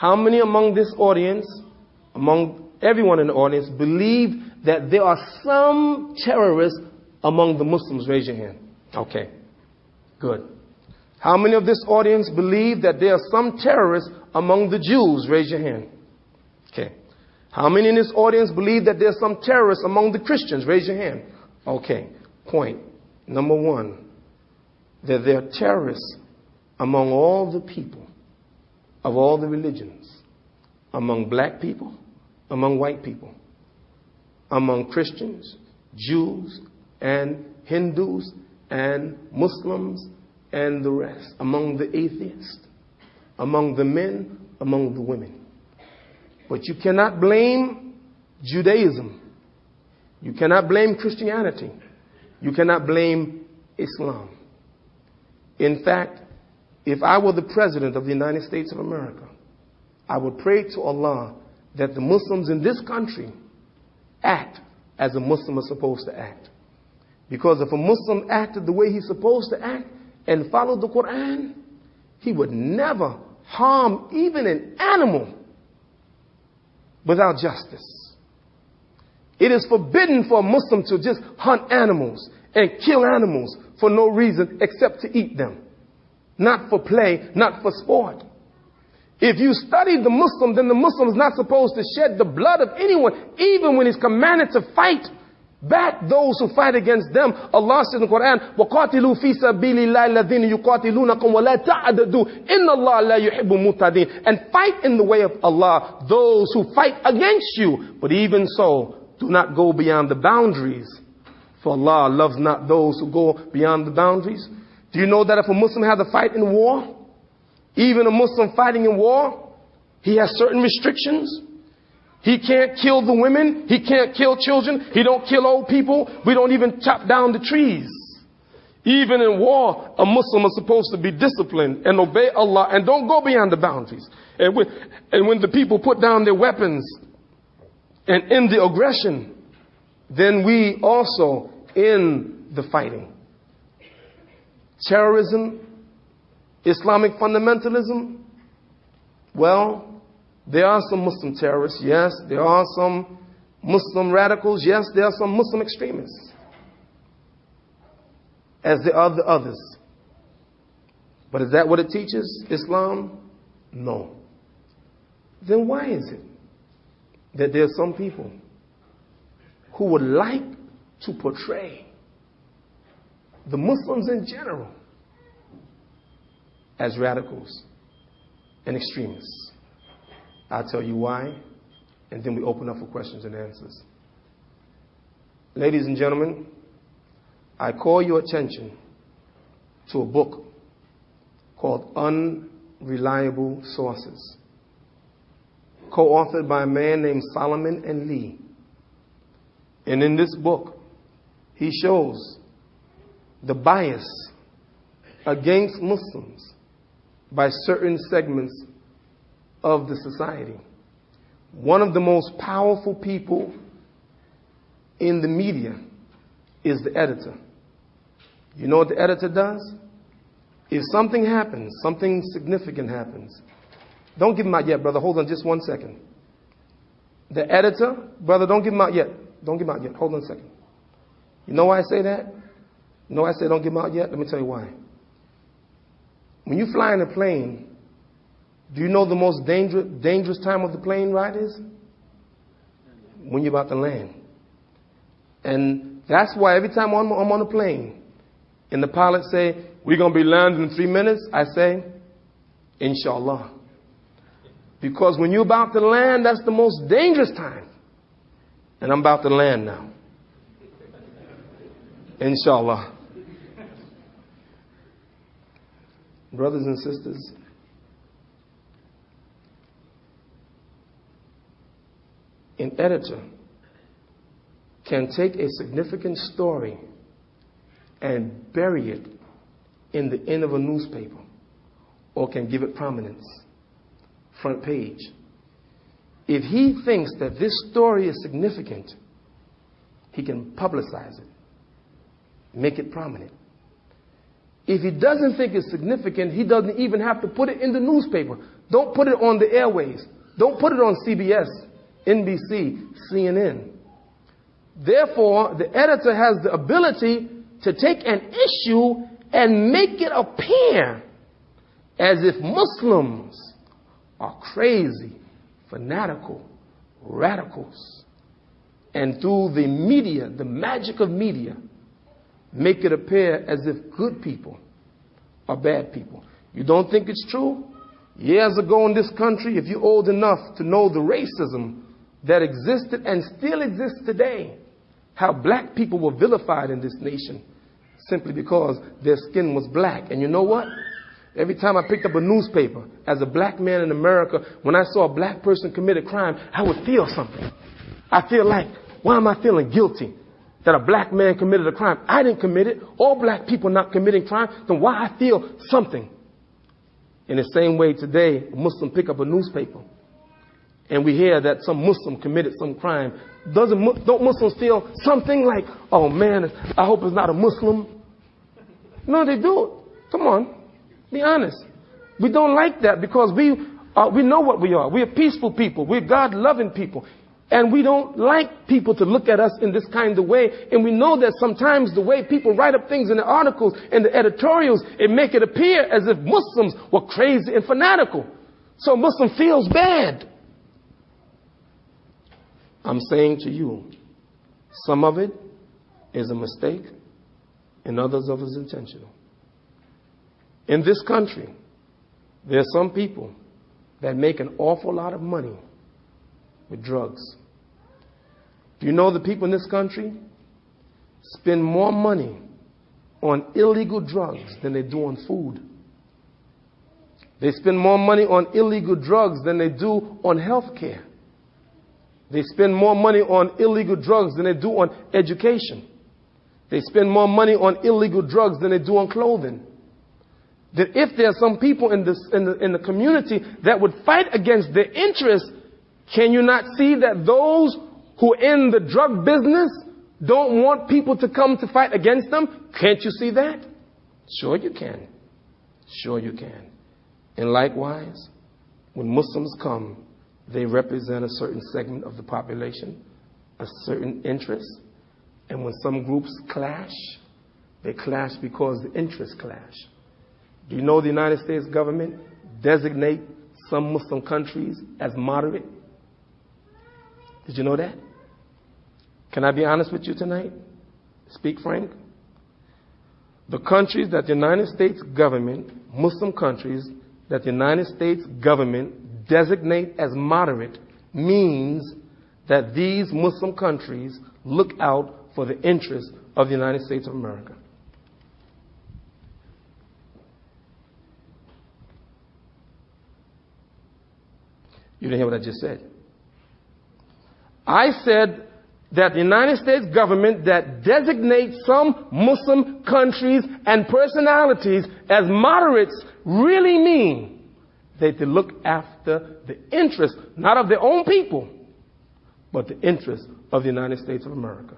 How many among this audience, among everyone in the audience, believe that there are some terrorists among the Muslims? Raise your hand. Okay, good. How many of this audience believe that there are some terrorists among the Jews? Raise your hand. Okay. How many in this audience believe that there are some terrorists among the Christians? Raise your hand. Okay. Point number one, that there are terrorists among all the people of all the religions, among black people, among white people, among Christians, Jews, and Hindus, and Muslims, and the rest, among the atheists, among the men, among the women. But you cannot blame Judaism. You cannot blame Christianity. You cannot blame Islam. In fact, if I were the president of the United States of America, I would pray to Allah that the Muslims in this country act as a Muslim is supposed to act. Because if a Muslim acted the way he's supposed to act and followed the Quran, he would never harm even an animal without justice. It is forbidden for a Muslim to just hunt animals and kill animals for no reason except to eat them. Not for play, not for sport. If you study the Muslim, then the Muslim is not supposed to shed the blood of anyone, even when he's commanded to fight back those who fight against them. Allah says in the Quran, وَقَاتِلُوا فِي سَبِيلِ اللَّهِ الَّذِينَ يُقَاتِلُونَكُمْ وَلَا تَعْتَدُوا إِنَّ اللَّهَ لَا يُحِبُّ الْمُعْتَدِينَ. And fight in the way of Allah those who fight against you. But even so, do not go beyond the boundaries. For Allah loves not those who go beyond the boundaries. Do you know that if a Muslim has a fight in war, even a Muslim fighting in war, he has certain restrictions? He can't kill the women. He can't kill children. He don't kill old people. We don't even chop down the trees. Even in war, a Muslim is supposed to be disciplined and obey Allah and don't go beyond the boundaries. And when the people put down their weapons and end the aggression, then we also end the fighting. Terrorism, Islamic fundamentalism, well, there are some Muslim terrorists, yes. There are some Muslim radicals, yes. There are some Muslim extremists, as there are the others. But is that what it teaches, Islam? No. Then why is it that there are some people who would like to portray the Muslims in general as radicals and extremists? I'll tell you why, and then we open up for questions and answers. Ladies and gentlemen, I call your attention to a book called Unreliable Sources, co-authored by a man named Solomon and Lee. And in this book, he shows the bias against Muslims by certain segments of the society. One of the most powerful people in the media is the editor. You know what the editor does? If something happens, something significant happens, don't give him out yet, brother. Hold on just 1 second. The editor, brother, don't give him out yet. Don't give him out yet. Hold on a second. You know why I say that? You know why I say don't give him out yet? Let me tell you why. When you fly in a plane, do you know the most dangerous time of the plane ride is? When you're about to land. And that's why every time I'm on a plane and the pilot say, we're going to be landing in 3 minutes, I say, Inshallah. Because when you're about to land, that's the most dangerous time. And I'm about to land now. Inshallah. Brothers and sisters, an editor can take a significant story and bury it in the end of a newspaper, or can give it prominence, front page. If he thinks that this story is significant, he can publicize it, make it prominent. If he doesn't think it's significant, he doesn't even have to put it in the newspaper. Don't put it on the airways. Don't put it on CBS, NBC, CNN. Therefore, the editor has the ability to take an issue and make it appear as if Muslims are crazy, fanatical, radicals. And through the media, the magic of media, make it appear as if good people are bad people. You don't think it's true? Years ago in this country, if you're old enough to know the racism that existed and still exists today, how black people were vilified in this nation simply because their skin was black. And you know what? Every time I picked up a newspaper, as a black man in America, when I saw a black person commit a crime, I would feel something. I feel like, why am I feeling guilty that a black man committed a crime? I didn't commit it. All black people not committing crime. Then why I feel something? In the same way today, a Muslim pick up a newspaper and we hear that some Muslim committed some crime. Don't Muslims feel something like, oh man, I hope it's not a Muslim? No, they do. Come on, be honest. We don't like that because we know what we are. We're peaceful people. We're God-loving people. And we don't like people to look at us in this kind of way. And we know that sometimes the way people write up things in the articles and the editorials, it make it appear as if Muslims were crazy and fanatical. So a Muslim feels bad. I'm saying to you, some of it is a mistake and others of it is intentional. In this country, there are some people that make an awful lot of money with drugs. Do you know the people in this country spend more money on illegal drugs than they do on food? They spend more money on illegal drugs than they do on health care. They spend more money on illegal drugs than they do on education. They spend more money on illegal drugs than they do on clothing. That if there are some people in the community that would fight against their interests, can you not see that those who are in the drug business don't want people to come to fight against them? Can't you see that? Sure you can. Sure you can. And likewise, when Muslims come, they represent a certain segment of the population, a certain interest. And when some groups clash, they clash because the interests clash. Do you know the United States government designate some Muslim countries as moderate? Did you know that? Can I be honest with you tonight? Speak frank. The countries that the United States government, Muslim countries that the United States government designate as moderate, means that these Muslim countries look out for the interests of the United States of America. You didn't hear what I just said. I said that the United States government that designates some Muslim countries and personalities as moderates really mean that they look after the interests, not of their own people, but the interests of the United States of America.